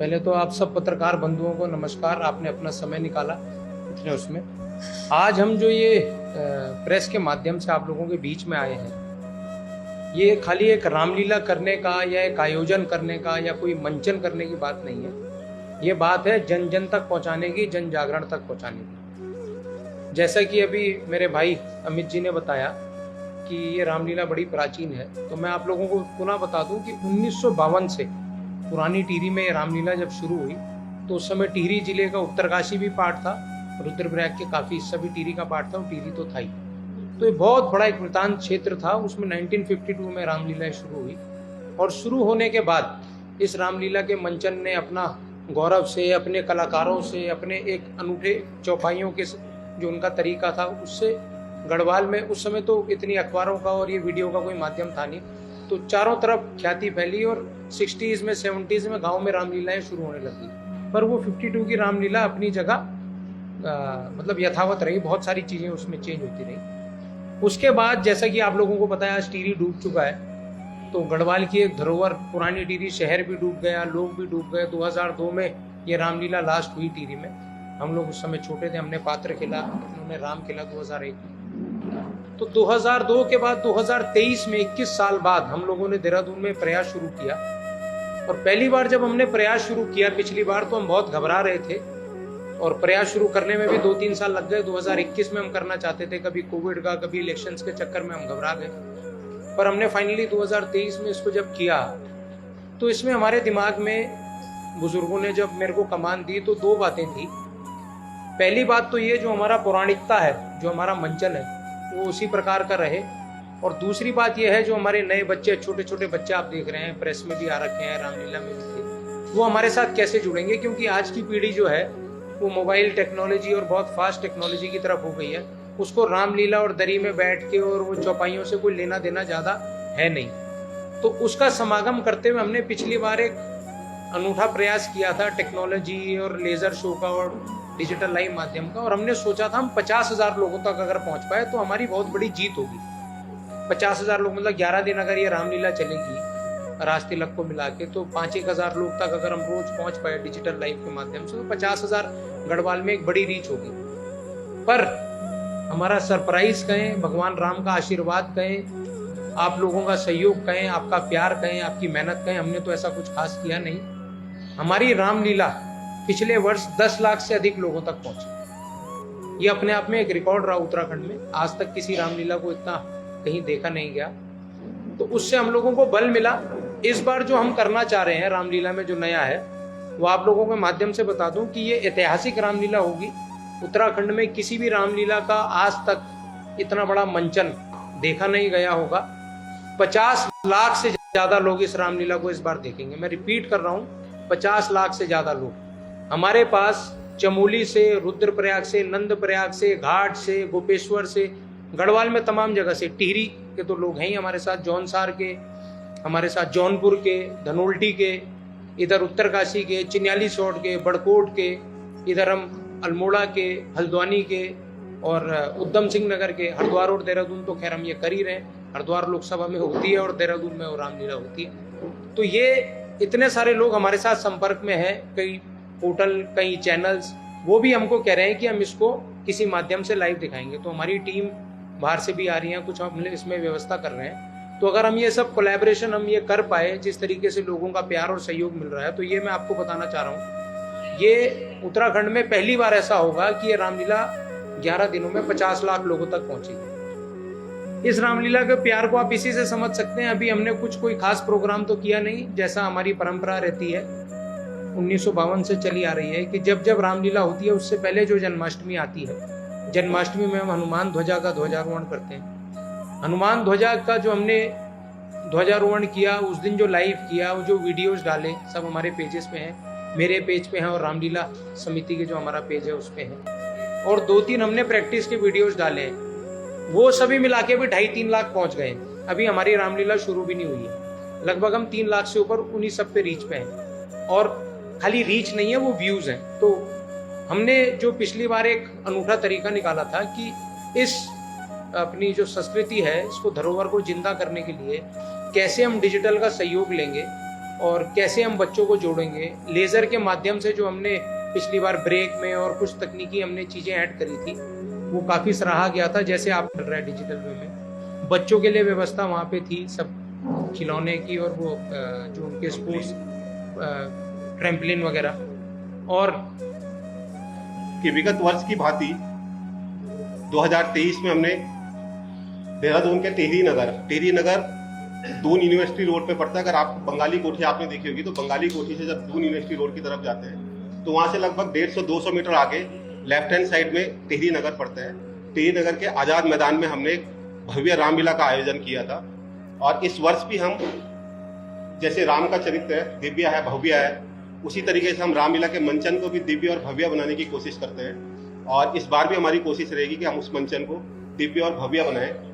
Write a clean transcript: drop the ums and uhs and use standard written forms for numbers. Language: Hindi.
पहले तो आप सब पत्रकार बंधुओं को नमस्कार, आपने अपना समय निकाला इतने उसमें। आज हम जो ये प्रेस के माध्यम से आप लोगों के बीच में आए हैं, ये खाली एक रामलीला करने का या एक आयोजन करने का या कोई मंचन करने की बात नहीं है। ये बात है जन जन तक पहुंचाने की, जन जागरण तक पहुंचाने की। जैसा कि अभी मेरे भाई अमित जी ने बताया कि ये रामलीला बड़ी प्राचीन है, तो मैं आप लोगों को पुनः बता दूं कि 1952 से पुरानी टिहरी में रामलीला जब शुरू हुई तो उस समय टिहरी जिले का उत्तरकाशी भी पार्ट था, रुद्रप्रयाग के काफी हिस्सा भी टिहरी का पार्ट था और टिहरी तो था ही। तो ये बहुत बड़ा एक प्रतांत क्षेत्र था। उसमें 1952 में रामलीला शुरू हुई और शुरू होने के बाद इस रामलीला के मंचन ने अपना गौरव से, अपने कलाकारों से, अपने एक अनूठे चौपाइयों के जो उनका तरीका था उससे गढ़वाल में उस समय तो इतनी अखबारों का और ये वीडियो का कोई माध्यम था नहीं, तो चारों तरफ ख्याति फैली और 60s में 70s में गांव में रामलीलाएं शुरू होने लगी। पर वो 52 की रामलीला अपनी जगह मतलब यथावत रही, बहुत सारी चीजें उसमें चेंज होती रही। उसके बाद जैसा कि आप लोगों को पता है आज टिहरी डूब चुका है, तो गढ़वाल की एक धरोहर पुरानी टिहरी शहर भी डूब गया, लोग भी डूब गए। 2002 में ये रामलीला लास्ट हुई टिहरी में। हम लोग उस समय छोटे थे, हमने पात्र खेला, उन्होंने राम खेला 2001 में। तो 2002 के बाद 2023 में 21 साल बाद हम लोगों ने देहरादून में प्रयास शुरू किया। और पहली बार जब हमने प्रयास शुरू किया, पिछली बार तो हम बहुत घबरा रहे थे और प्रयास शुरू करने में भी 2-3 साल लग गए। 2021 में हम करना चाहते थे, कभी कोविड का, कभी इलेक्शंस के चक्कर में हम घबरा गए। पर हमने फाइनली 2023 में इसको जब किया तो इसमें हमारे दिमाग में बुजुर्गों ने जब मेरे को कमान दी तो दो बातें थी। पहली बात तो ये, जो हमारा पौराणिकता है, जो हमारा मंचन है, वो उसी प्रकार का रहे। और दूसरी बात यह है, जो हमारे नए बच्चे, छोटे छोटे बच्चे आप देख रहे हैं, प्रेस में भी आ रखे हैं, रामलीला में भी थे, वो हमारे साथ कैसे जुड़ेंगे? क्योंकि आज की पीढ़ी जो है वो मोबाइल टेक्नोलॉजी और बहुत फास्ट टेक्नोलॉजी की तरफ हो गई है। उसको रामलीला और दरी में बैठ के और वो चौपाइयों से कोई लेना देना ज्यादा है नहीं। तो उसका समागम करते हुए हमने पिछली बार एक अनूठा प्रयास किया था टेक्नोलॉजी और लेजर शो का और डिजिटल लाइव माध्यम का, और हमने सोचा था हम 50,000 लोगों तक अगर पहुंच पाए तो हमारी बहुत बड़ी जीत होगी। 50,000 लोग मतलब 11 दिन अगर ये रामलीला चलेगी राज तिलक को मिला के, तो 5-1 हजार लोग तक अगर हम रोज पहुंच पाए डिजिटल लाइव के माध्यम से, तो 50,000 गढ़वाल में एक बड़ी रीच होगी। पर हमारा सरप्राइज कहें, भगवान राम का आशीर्वाद कहें, आप लोगों का सहयोग कहें, आपका प्यार कहें, आपकी मेहनत कहें, हमने तो ऐसा कुछ खास किया नहीं। हमारी रामलीला पिछले वर्ष 10 लाख से अधिक लोगों तक पहुंची। ये अपने आप में एक रिकॉर्ड रहा उत्तराखंड में। आज तक किसी रामलीला को इतना कहीं देखा नहीं गया, तो उससे हम लोगों को बल मिला। इस बार जो हम करना चाह रहे हैं रामलीला में जो नया है, वो आप लोगों के माध्यम से बता दूं कि ये ऐतिहासिक रामलीला होगी। उत्तराखंड में किसी भी रामलीला का आज तक इतना बड़ा मंचन देखा नहीं गया होगा। 50 लाख से ज्यादा लोग इस रामलीला को इस बार देखेंगे। मैं रिपीट कर रहा हूँ, 50 लाख से ज्यादा लोग। हमारे पास चमोली से, रुद्रप्रयाग से, नंदप्रयाग से, घाट से, गोपेश्वर से, गढ़वाल में तमाम जगह से, टिहरी के तो लोग हैं ही हमारे साथ, जौनसार के हमारे साथ, जौनपुर के, धनोल्टी के, इधर उत्तरकाशी के, चिन्यालीसोट के, बड़कोट के, इधर हम अल्मोड़ा के, हल्द्वानी के और उधम सिंह नगर के, हरिद्वार और देहरादून तो खैर हम ये कर ही रहे हैं। हरिद्वार लोकसभा में होती है और देहरादून में वो रामलीला होती है। तो ये इतने सारे लोग हमारे साथ संपर्क में हैं। कई पोर्टल, कई चैनल्स वो भी हमको कह रहे हैं कि हम इसको किसी माध्यम से लाइव दिखाएंगे। तो हमारी टीम बाहर से भी आ रही है, कुछ हम इसमें व्यवस्था कर रहे हैं। तो अगर हम ये सब कोलैबोरेशन हम ये कर पाए, जिस तरीके से लोगों का प्यार और सहयोग मिल रहा है, तो ये मैं आपको बताना चाह रहा हूँ, ये उत्तराखंड में पहली बार ऐसा होगा कि ये रामलीला 11 दिनों में 50 लाख लोगों तक पहुंची। इस रामलीला के प्यार को आप इसी से समझ सकते हैं। अभी हमने कोई खास प्रोग्राम तो किया नहीं, जैसा हमारी परंपरा रहती है 1952 से चली आ रही है कि जब जब रामलीला होती है उससे पहले जो जन्माष्टमी आती है, जन्माष्टमी में हम हनुमान ध्वजा का ध्वजारोहण करते हैं। हनुमान ध्वजा का जो हमने ध्वजारोहण किया, उस दिन जो लाइव किया, वो जो वीडियोस डाले, सब हमारे पेजेस पे हैं, मेरे पेज पे हैं और रामलीला समिति के जो हमारा पेज है उस पे है। और 2-3 हमने प्रैक्टिस के वीडियोस डाले हैं, वो सभी मिला के भी 2.5-3 लाख पहुंच गए। अभी हमारी रामलीला शुरू भी नहीं हुई है, लगभग हम 3 लाख से ऊपर उन्हीं सब पे रीच पे हैं। और खाली रीच नहीं है, वो व्यूज हैं। तो हमने जो पिछली बार एक अनूठा तरीका निकाला था कि इस अपनी जो संस्कृति है, इसको, धरोहर को जिंदा करने के लिए कैसे हम डिजिटल का सहयोग लेंगे और कैसे हम बच्चों को जोड़ेंगे। लेज़र के माध्यम से जो हमने पिछली बार ब्रेक में और कुछ तकनीकी हमने चीज़ें ऐड करी थी वो काफ़ी सराहा गया था, जैसे आप चल रहा है डिजिटल वे में। बच्चों के लिए व्यवस्था वहाँ पे थी सब खिलौने की और वो जो उनके स्पोर्ट्स ट्रैम्पलिन वगैरह। और कि विगत वर्ष की भांति 2023 में हमने देहरादून के टेहरी नगर दून यूनिवर्सिटी रोड पे पड़ता है। अगर आप बंगाली कोठी आपने देखी होगी तो बंगाली कोठी से जब दून यूनिवर्सिटी रोड की तरफ जाते हैं तो वहाँ से लगभग 150-200 मीटर आगे लेफ्ट हैंड साइड में टेहरी नगर पड़ता है। टेहरी नगर के आज़ाद मैदान में हमने एक भव्य रामलीला का आयोजन किया था। और इस वर्ष भी हम जैसे राम का चरित्र है, दिव्य है, भव्य है, उसी तरीके से हम रामलीला के मंचन को भी दिव्य और भव्य बनाने की कोशिश करते हैं। और इस बार भी हमारी कोशिश रहेगी कि हम उस मंचन को दिव्य और भव्य बनाएं।